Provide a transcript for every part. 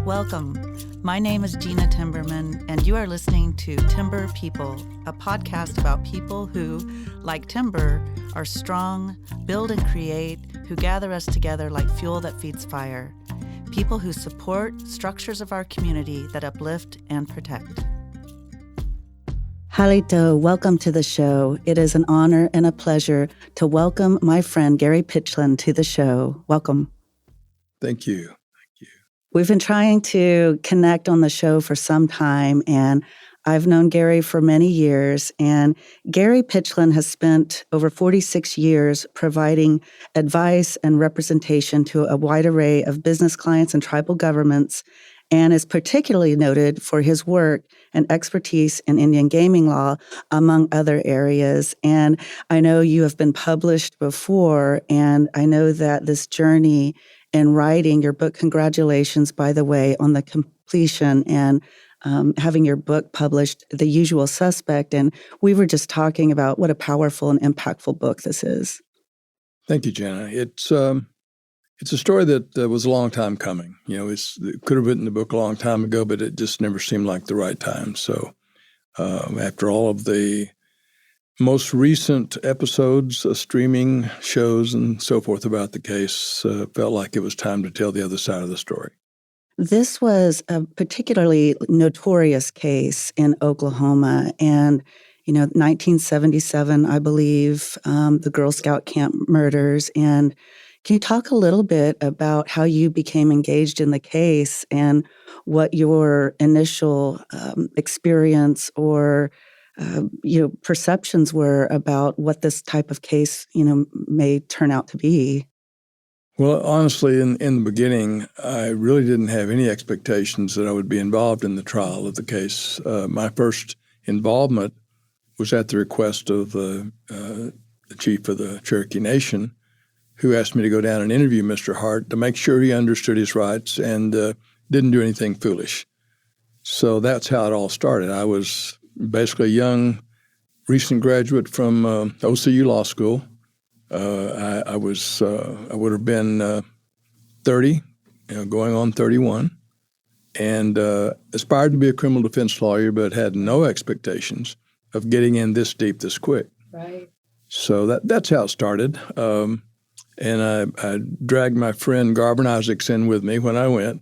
Welcome. My name is Gena Timberman, and you are listening to Timber People, a podcast about people who, like timber, are strong, build and create, who gather us together like fuel that feeds fire. People who support structures of our community that uplift and protect. Halito, welcome to the show. It is an honor and a pleasure to welcome my friend Gary Pitchlynn to the show. Welcome. Thank you. We've been trying to connect on the show for some time, and I've known Gary for many years. And Gary Pitchlynn has spent over 46 years providing advice and representation to a wide array of business clients and tribal governments, and is particularly noted for his work and expertise in Indian gaming law, among other areas. And I know you have been published before, and I know that this journey in writing your book, congratulations, by the way, on the completion and having your book published, The Usual Suspect. And we were just talking about what a powerful and impactful book this is. Thank you, Jenna. It's a story that was a long time coming. You know, it could have written the book a long time ago, but it just never seemed like the right time. So after all of the most recent episodes, streaming shows and so forth about the case, felt like it was time to tell the other side of the story. This was a particularly notorious case in Oklahoma. And, 1977, I believe, the Girl Scout camp murders. And can you talk a little bit about how you became engaged in the case and what your initial experience or perceptions were about what this type of case, may turn out to be? Well, honestly, in the beginning, I really didn't have any expectations that I would be involved in the trial of the case. My first involvement was at the request of the chief of the Cherokee Nation, who asked me to go down and interview Mr. Hart to make sure he understood his rights and didn't do anything foolish. So that's how it all started. I was basically a young, recent graduate from OCU Law School. I would have been 30, going on 31, and aspired to be a criminal defense lawyer, but had no expectations of getting in this deep this quick. Right. So that's how it started. And I dragged my friend Garvin Isaacs in with me when I went,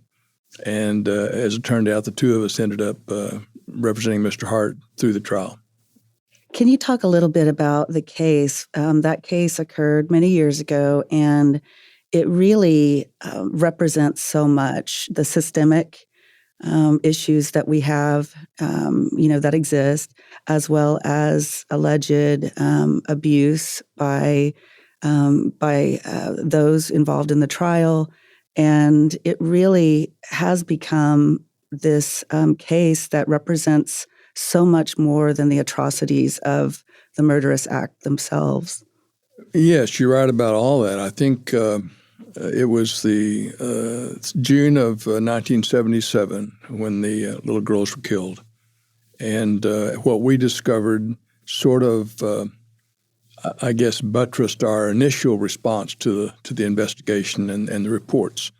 and as it turned out, the two of us ended up representing Mr. Hart through the trial. Can you talk a little bit about the case? That case occurred many years ago, and it really represents so much the systemic issues that we have, that exist, as well as alleged abuse by those involved in the trial. And it really has become this case that represents so much more than the atrocities of the murderous act themselves. Yes, you're right about all that. I think it was the June of 1977 when the little girls were killed. And what we discovered sort of, buttressed our initial response to the investigation and the reports.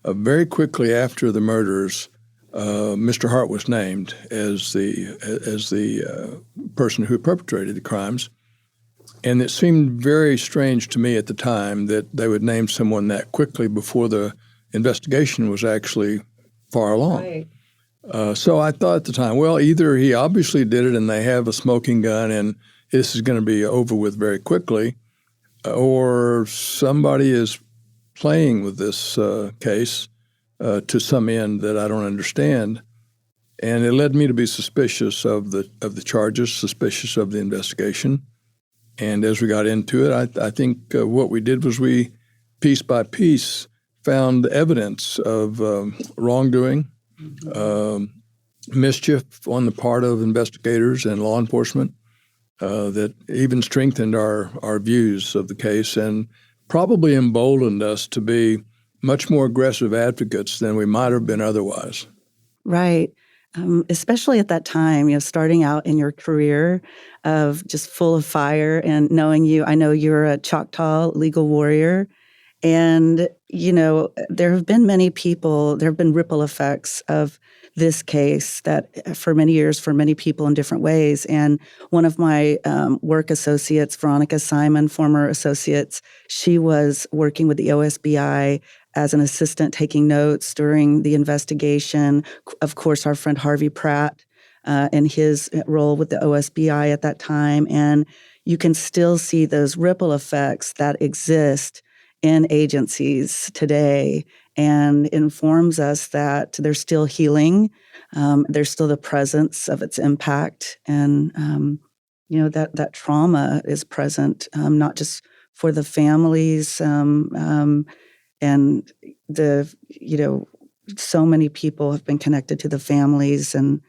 Very quickly after the murders, Mr. Hart was named as the person who perpetrated the crimes, and it seemed very strange to me at the time that they would name someone that quickly before the investigation was actually far along. Right. So I thought at the time, well, either he obviously did it and they have a smoking gun and this is going to be over with very quickly, or somebody is playing with this case to some end that I don't understand, and it led me to be suspicious of the charges, suspicious of the investigation. And as we got into it, I think what we did was we, piece by piece, found evidence of wrongdoing, mischief on the part of investigators and law enforcement that even strengthened our views of the case and probably emboldened us to be much more aggressive advocates than we might have been otherwise. Right. Especially at that time, starting out in your career of just full of fire and knowing you. I know you're a Choctaw Legal Warrior, And, there have been many people, there have been ripple effects of this case that for many years, for many people in different ways. And one of my work associates, Veronica Simon, former associates, she was working with the OSBI as an assistant taking notes during the investigation. Of course, our friend Harvey Pratt in his role with the OSBI at that time. And you can still see those ripple effects that exist in agencies today, and informs us that there's still healing, there's still the presence of its impact, and that trauma is present, not just for the families, and so many people have been connected to the families, and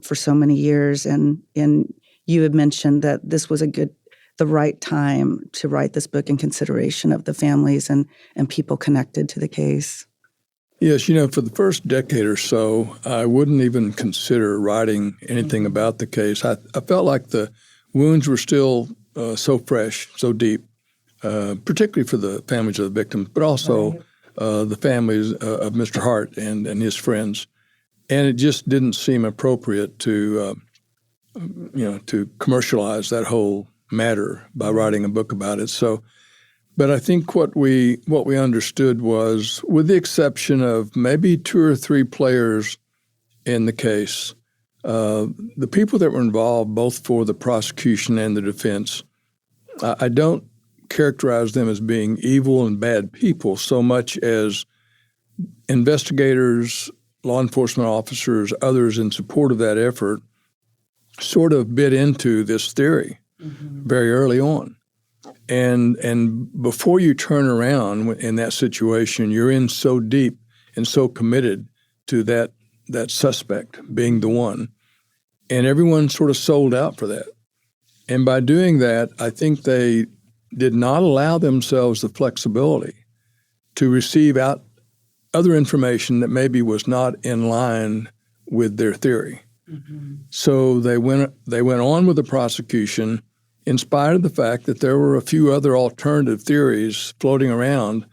for so many years, and you had mentioned that this was the right time to write this book in consideration of the families and people connected to the case. Yes, for the first decade or so, I wouldn't even consider writing anything about the case. I felt like the wounds were still so fresh, so deep, particularly for the families of the victims, but also the families of Mr. Hart and his friends. And it just didn't seem appropriate to commercialize that whole matter by writing a book about it. So, but I think what we understood was, with the exception of maybe 2 or 3 players in the case, the people that were involved, both for the prosecution and the defense, I don't characterize them as being evil and bad people so much as investigators, law enforcement officers, others in support of that effort sort of bit into this theory very early on. And before you turn around in that situation, you're in so deep and so committed to that suspect being the one. And everyone sort of sold out for that. And by doing that, I think they did not allow themselves the flexibility to receive out other information that maybe was not in line with their theory. So they went on with the prosecution in spite of the fact that there were a few other alternative theories floating around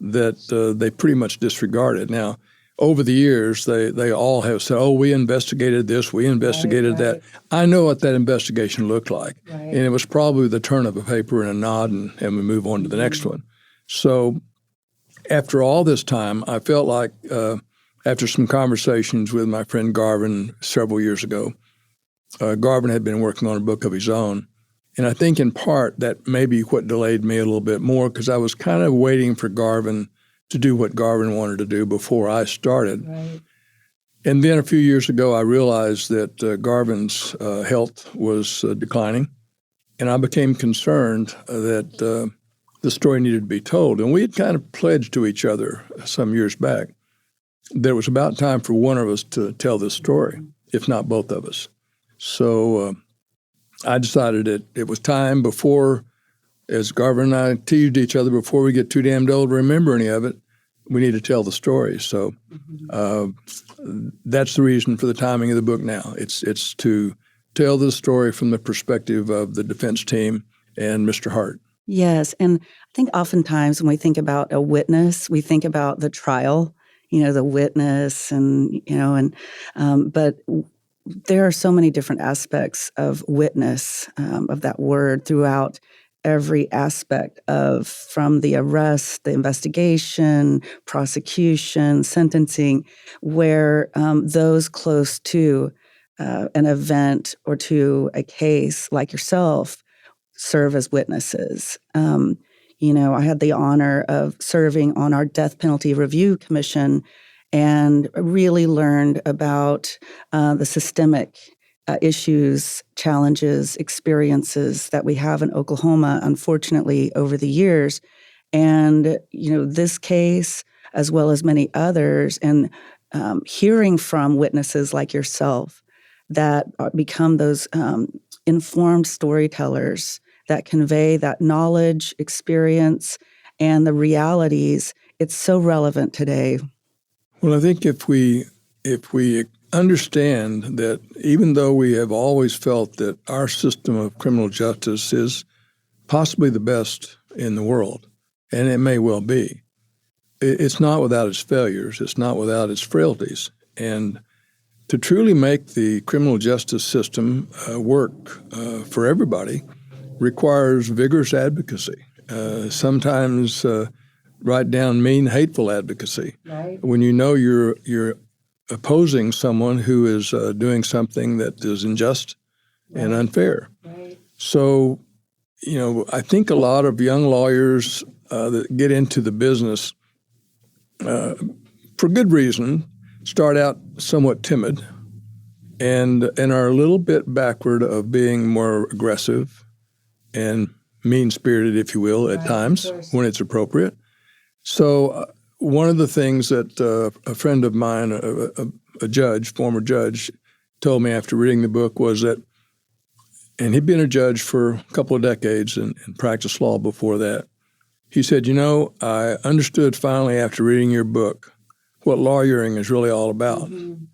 that they pretty much disregarded. Now, over the years, they all have said, oh, we investigated this, we investigated that. I know what that investigation looked like. And it was probably the turn of a paper and a nod, and we move on to the next one. So after all this time, I felt like after some conversations with my friend Garvin several years ago, Garvin had been working on a book of his own. And I think in part that may be what delayed me a little bit more, because I was kind of waiting for Garvin to do what Garvin wanted to do before I started. And then a few years ago, I realized that Garvin's health was declining, and I became concerned that the story needed to be told. And we had kind of pledged to each other some years back that it was about time for one of us to tell this story, if not both of us. So I decided that it was time before, as Garvin and I teased each other, before we get too damned old to remember any of it, we need to tell the story. So that's the reason for the timing of the book now. It's to tell the story from the perspective of the defense team and Mr. Hart. Yes, and I think oftentimes when we think about a witness, we think about the trial, the witness, but there are so many different aspects of witness, of that word, throughout every aspect from the arrest, the investigation, prosecution, sentencing, where those close to an event or to a case like yourself serve as witnesses. I had the honor of serving on our Death Penalty Review Commission and really learned about the systemic issues, challenges, experiences that we have in Oklahoma, unfortunately, over the years. And, this case, as well as many others, and hearing from witnesses like yourself that become those informed storytellers that convey that knowledge, experience, and the realities, it's so relevant today. Well, I think if we understand that even though we have always felt that our system of criminal justice is possibly the best in the world, and it may well be. It's not without its failures. It's not without its frailties. And to truly make the criminal justice system work for everybody requires vigorous advocacy. Sometimes right down mean, hateful advocacy. Right. When you know you're opposing someone who is doing something that is unjust and unfair. Right. So, I think a lot of young lawyers that get into the business for good reason start out somewhat timid and are a little bit backward of being more aggressive and mean-spirited, if you will, at times when it's appropriate. So one of the things that a friend of mine, a judge, former judge, told me after reading the book was that, and he'd been a judge for a couple of decades and practiced law before that. He said, I understood finally after reading your book what lawyering is really all about. Mm-hmm.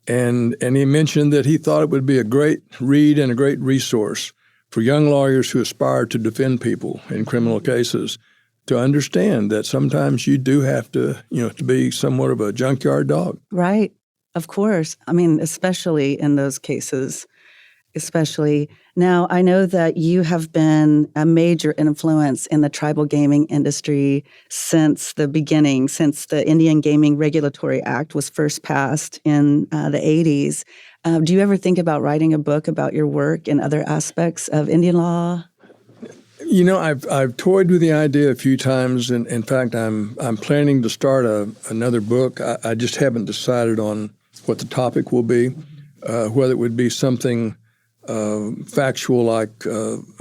And he mentioned that he thought it would be a great read and a great resource for young lawyers who aspire to defend people in criminal cases to understand that sometimes you do have to, to be somewhat of a junkyard dog. Right. Of course. I mean, especially in those cases. Especially now, I know that you have been a major influence in the tribal gaming industry since the beginning, since the Indian Gaming Regulatory Act was first passed in the 80s. Do you ever think about writing a book about your work in other aspects of Indian law? I've toyed with the idea a few times, and in fact, I'm planning to start another book. I just haven't decided on what the topic will be, whether it would be something factual like the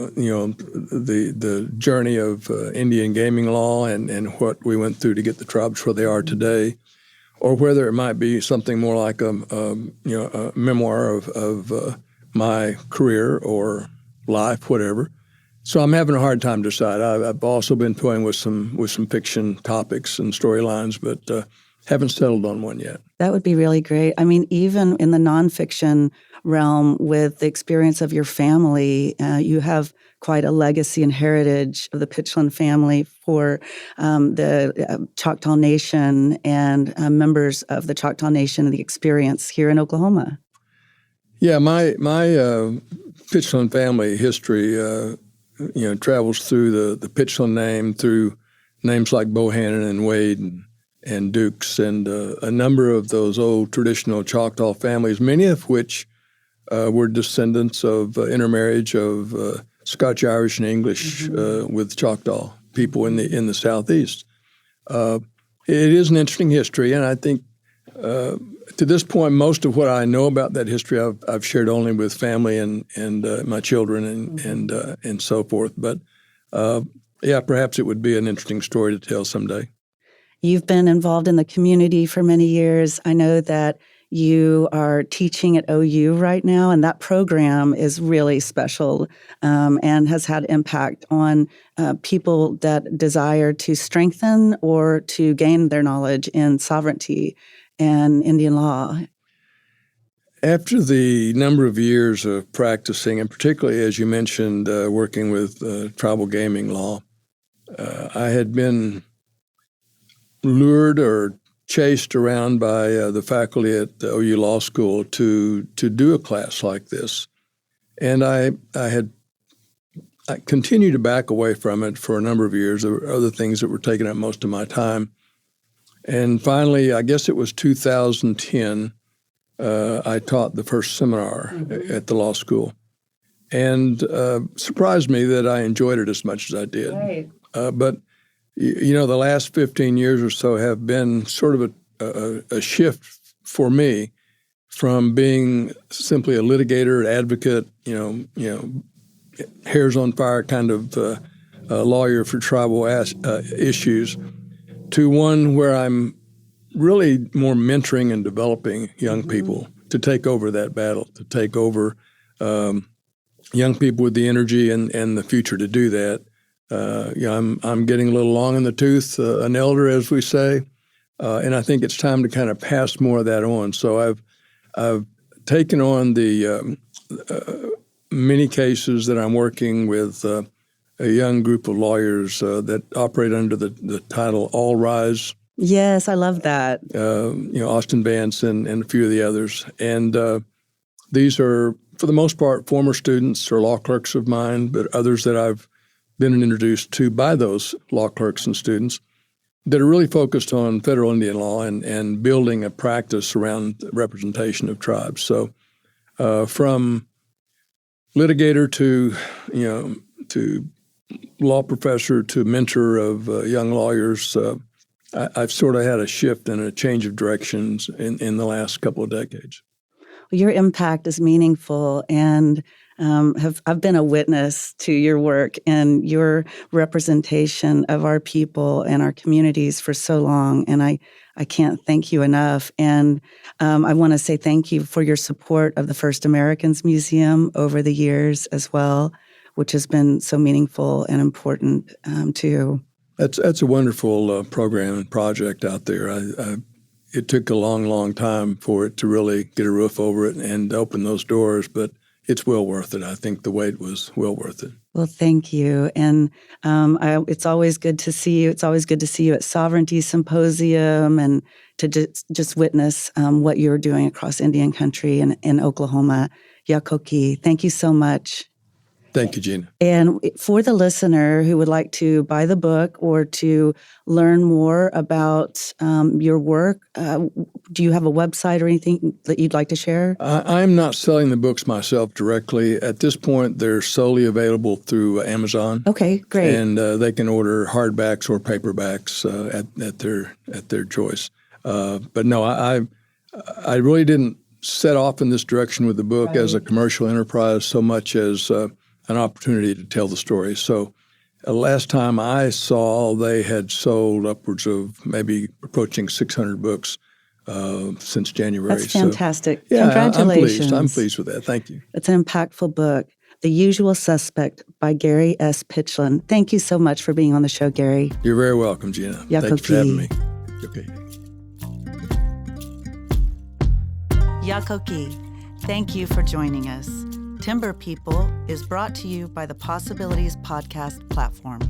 journey of Indian gaming law and what we went through to get the tribes where they are today, or whether it might be something more like a memoir of my career or life, whatever. So I'm having a hard time to decide. I've also been toying with some fiction topics and storylines, but haven't settled on one yet. That would be really great. I mean, even in the nonfiction realm with the experience of your family, you have quite a legacy and heritage of the Pitchlynn family for the Choctaw Nation and members of the Choctaw Nation and the experience here in Oklahoma. Yeah, my Pitchlynn family history, travels through the Pitchlynn name, through names like Bohannon and Wade and Dukes, and a number of those old traditional Choctaw families, many of which were descendants of intermarriage of Scotch, Irish, and English with Choctaw people in the Southeast. It is an interesting history, and I think to this point, most of what I know about that history I've shared only with family and my children and so forth. But perhaps it would be an interesting story to tell someday. You've been involved in the community for many years. I know that you are teaching at OU right now, and that program is really special and has had impact on people that desire to strengthen or to gain their knowledge in sovereignty and Indian law. After the number of years of practicing, and particularly, as you mentioned, working with tribal gaming law, I had been lured or chased around by the faculty at the OU Law School to do a class like this. And I continued to back away from it for a number of years. There were other things that were taking up most of my time. And finally, I guess it was 2010, I taught the first seminar at the law school. And surprised me that I enjoyed it as much as I did. Right. But the last 15 years or so have been sort of a shift for me from being simply a litigator, advocate, hairs on fire kind of lawyer for tribal issues, to one where I'm really more mentoring and developing young people to take over that battle, to take over young people with the energy and the future to do that. I'm getting a little long in the tooth, an elder, as we say, and I think it's time to kind of pass more of that on. So I've taken on the many cases that I'm working with a young group of lawyers that operate under the title All Rise. Yes, I love that. Austin Vance and a few of the others. And these are, for the most part, former students or law clerks of mine, but others that I've been introduced to by those law clerks and students that are really focused on federal Indian law and building a practice around representation of tribes. So from litigator to law professor to mentor of young lawyers, I've sort of had a shift and a change of directions in the last couple of decades. Your impact is meaningful, and I've been a witness to your work and your representation of our people and our communities for so long, and I can't thank you enough. And I want to say thank you for your support of the First Americans Museum over the years as well, which has been so meaningful and important too. That's a wonderful program and project out there. It took a long, long time for it to really get a roof over it and open those doors, but it's well worth it. I think the wait was well worth it. Well, thank you. And it's always good to see you. It's always good to see you at Sovereignty Symposium and to just witness what you're doing across Indian country and in Oklahoma. Yakoki, thank you so much. Thank you, Gena. And for the listener who would like to buy the book or to learn more about your work, do you have a website or anything that you'd like to share? I'm not selling the books myself directly. At this point, they're solely available through Amazon. Okay, great. And they can order hardbacks or paperbacks at their choice. But no, I really didn't set off in this direction with the book as a commercial enterprise so much as an opportunity to tell the story. So last time I saw, they had sold upwards of maybe approaching 600 books since January. That's fantastic. So, yeah, congratulations. I'm pleased with that. Thank you. It's an impactful book, The Usual Suspect by Gary S. Pitchlynn. Thank you so much for being on the show, Gary. You're very welcome, Gena. Yakoki. Thanks for having me. Okay. Yakoki, thank you for joining us. Timber People is brought to you by the Possibilities Podcast platform.